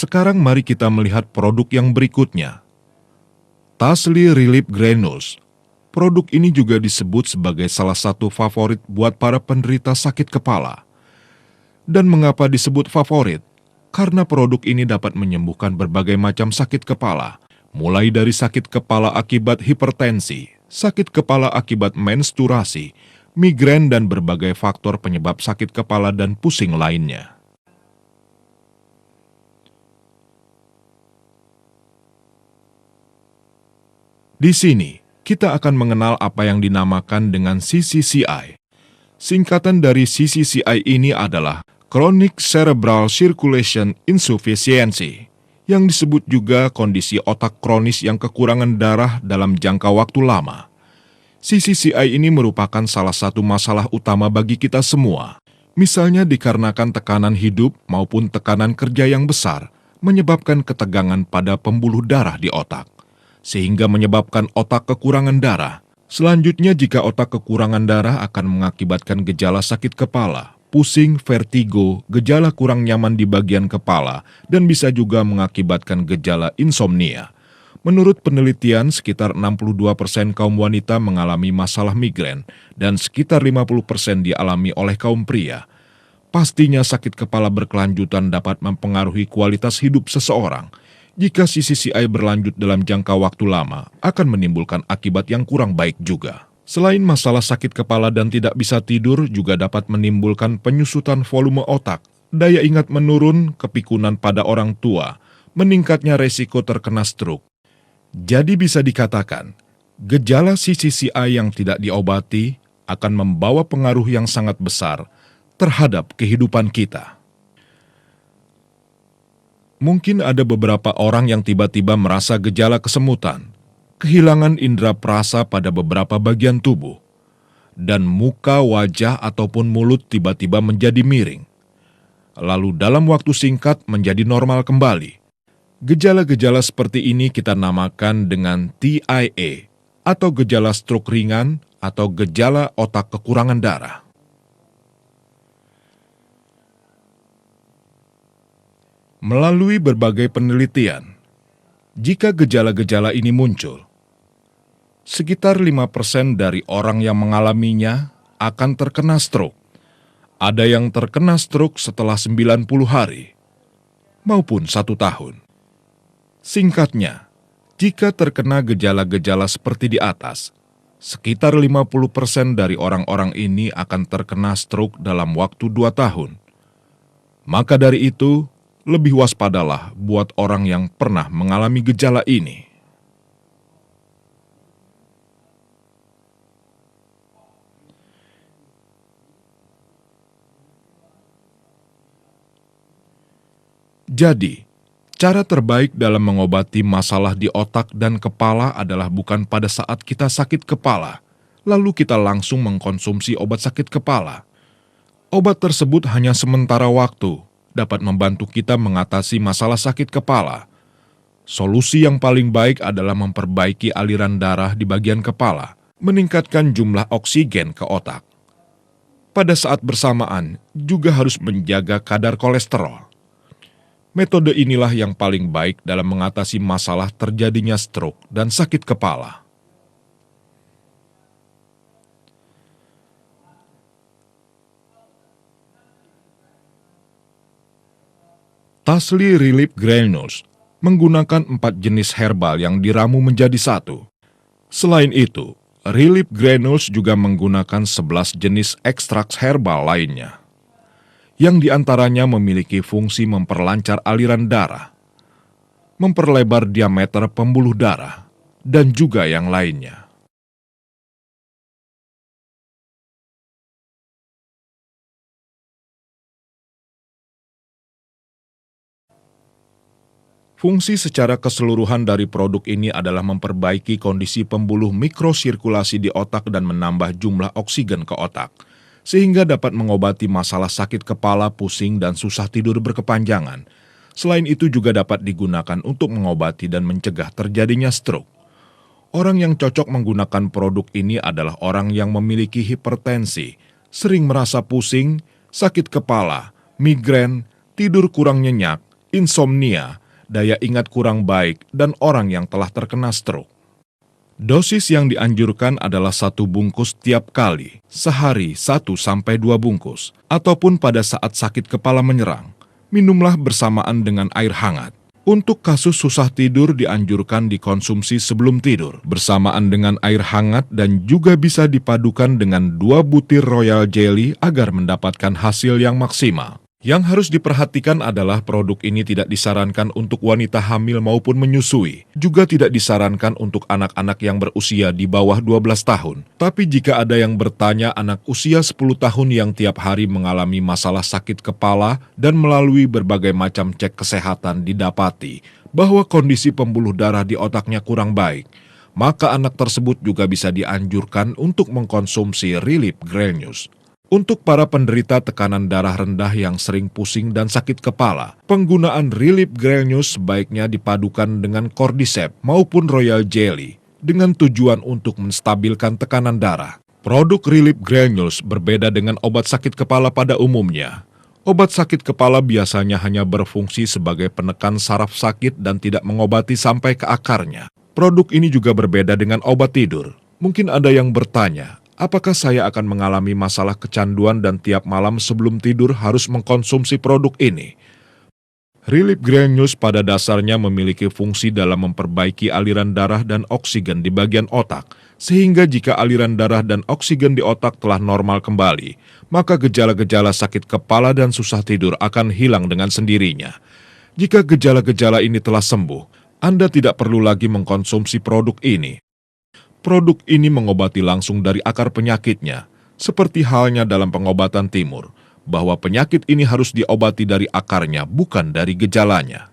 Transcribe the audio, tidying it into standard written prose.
Sekarang mari kita melihat produk yang berikutnya. Tasli Relief Granules. Produk ini juga disebut sebagai salah satu favorit buat para penderita sakit kepala. Dan mengapa disebut favorit? Karena produk ini dapat menyembuhkan berbagai macam sakit kepala, mulai dari sakit kepala akibat hipertensi, sakit kepala akibat menstruasi, migrain dan berbagai faktor penyebab sakit kepala dan pusing lainnya. Di sini, kita akan mengenal apa yang dinamakan dengan CCCI. Singkatan dari CCCI ini adalah Chronic Cerebral Circulation Insufficiency, yang disebut juga kondisi otak kronis yang kekurangan darah dalam jangka waktu lama. CCCI ini merupakan salah satu masalah utama bagi kita semua, misalnya dikarenakan tekanan hidup maupun tekanan kerja yang besar, menyebabkan ketegangan pada pembuluh darah di otak, sehingga menyebabkan otak kekurangan darah. Selanjutnya, jika otak kekurangan darah akan mengakibatkan gejala sakit kepala, pusing, vertigo, gejala kurang nyaman di bagian kepala, dan bisa juga mengakibatkan gejala insomnia. Menurut penelitian, sekitar 62% kaum wanita mengalami masalah migrain dan sekitar 50% dialami oleh kaum pria. Pastinya sakit kepala berkelanjutan dapat mempengaruhi kualitas hidup seseorang. Jika CCCI berlanjut dalam jangka waktu lama, akan menimbulkan akibat yang kurang baik juga. Selain masalah sakit kepala dan tidak bisa tidur, juga dapat menimbulkan penyusutan volume otak, daya ingat menurun, kepikunan pada orang tua, meningkatnya resiko terkena stroke. Jadi bisa dikatakan, gejala CCCI yang tidak diobati akan membawa pengaruh yang sangat besar terhadap kehidupan kita. Mungkin ada beberapa orang yang tiba-tiba merasa gejala kesemutan, kehilangan indera perasa pada beberapa bagian tubuh, dan muka, wajah, ataupun mulut tiba-tiba menjadi miring. Lalu dalam waktu singkat menjadi normal kembali. Gejala-gejala seperti ini kita namakan dengan TIA, atau gejala stroke ringan, atau gejala otak kekurangan darah. Melalui berbagai penelitian, jika gejala-gejala ini muncul, sekitar 5% dari orang yang mengalaminya akan terkena stroke. Ada yang terkena stroke setelah 90 hari, maupun 1 tahun. Singkatnya, jika terkena gejala-gejala seperti di atas, sekitar 50% dari orang-orang ini akan terkena stroke dalam waktu 2 tahun. Maka dari itu, lebih waspadalah buat orang yang pernah mengalami gejala ini. Jadi, cara terbaik dalam mengobati masalah di otak dan kepala adalah bukan pada saat kita sakit kepala, lalu kita langsung mengkonsumsi obat sakit kepala. Obat tersebut hanya sementara waktu, dapat membantu kita mengatasi masalah sakit kepala. Solusi yang paling baik adalah memperbaiki aliran darah di bagian kepala, meningkatkan jumlah oksigen ke otak. Pada saat bersamaan, juga harus menjaga kadar kolesterol. Metode inilah yang paling baik dalam mengatasi masalah terjadinya stroke dan sakit kepala. Tasli Relief Granules menggunakan 4 jenis herbal yang diramu menjadi 1. Selain itu, Relief Granules juga menggunakan 11 jenis ekstrak herbal lainnya, yang diantaranya memiliki fungsi memperlancar aliran darah, memperlebar diameter pembuluh darah, dan juga yang lainnya. Fungsi secara keseluruhan dari produk ini adalah memperbaiki kondisi pembuluh mikrosirkulasi di otak dan menambah jumlah oksigen ke otak, sehingga dapat mengobati masalah sakit kepala, pusing, dan susah tidur berkepanjangan. Selain itu juga dapat digunakan untuk mengobati dan mencegah terjadinya stroke. Orang yang cocok menggunakan produk ini adalah orang yang memiliki hipertensi, sering merasa pusing, sakit kepala, migrain, tidur kurang nyenyak, insomnia, daya ingat kurang baik, dan orang yang telah terkena stroke. Dosis yang dianjurkan adalah 1 bungkus tiap kali, sehari 1-2 bungkus, ataupun pada saat sakit kepala menyerang. Minumlah bersamaan dengan air hangat. Untuk kasus susah tidur dianjurkan dikonsumsi sebelum tidur, bersamaan dengan air hangat dan juga bisa dipadukan dengan 2 butir Royal Jelly agar mendapatkan hasil yang maksimal. Yang harus diperhatikan adalah produk ini tidak disarankan untuk wanita hamil maupun menyusui. Juga tidak disarankan untuk anak-anak yang berusia di bawah 12 tahun. Tapi jika ada yang bertanya anak usia 10 tahun yang tiap hari mengalami masalah sakit kepala dan melalui berbagai macam cek kesehatan didapati bahwa kondisi pembuluh darah di otaknya kurang baik, maka anak tersebut juga bisa dianjurkan untuk mengkonsumsi Relief Granules. Untuk para penderita tekanan darah rendah yang sering pusing dan sakit kepala, penggunaan Relief Granules sebaiknya dipadukan dengan Cordyceps maupun Royal Jelly dengan tujuan untuk menstabilkan tekanan darah. Produk Relief Granules berbeda dengan obat sakit kepala pada umumnya. Obat sakit kepala biasanya hanya berfungsi sebagai penekan saraf sakit dan tidak mengobati sampai ke akarnya. Produk ini juga berbeda dengan obat tidur. Mungkin ada yang bertanya, apakah saya akan mengalami masalah kecanduan dan tiap malam sebelum tidur harus mengkonsumsi produk ini? Relief Granules pada dasarnya memiliki fungsi dalam memperbaiki aliran darah dan oksigen di bagian otak, sehingga jika aliran darah dan oksigen di otak telah normal kembali, maka gejala-gejala sakit kepala dan susah tidur akan hilang dengan sendirinya. Jika gejala-gejala ini telah sembuh, Anda tidak perlu lagi mengkonsumsi produk ini. Produk ini mengobati langsung dari akar penyakitnya, seperti halnya dalam pengobatan timur, bahwa penyakit ini harus diobati dari akarnya, bukan dari gejalanya.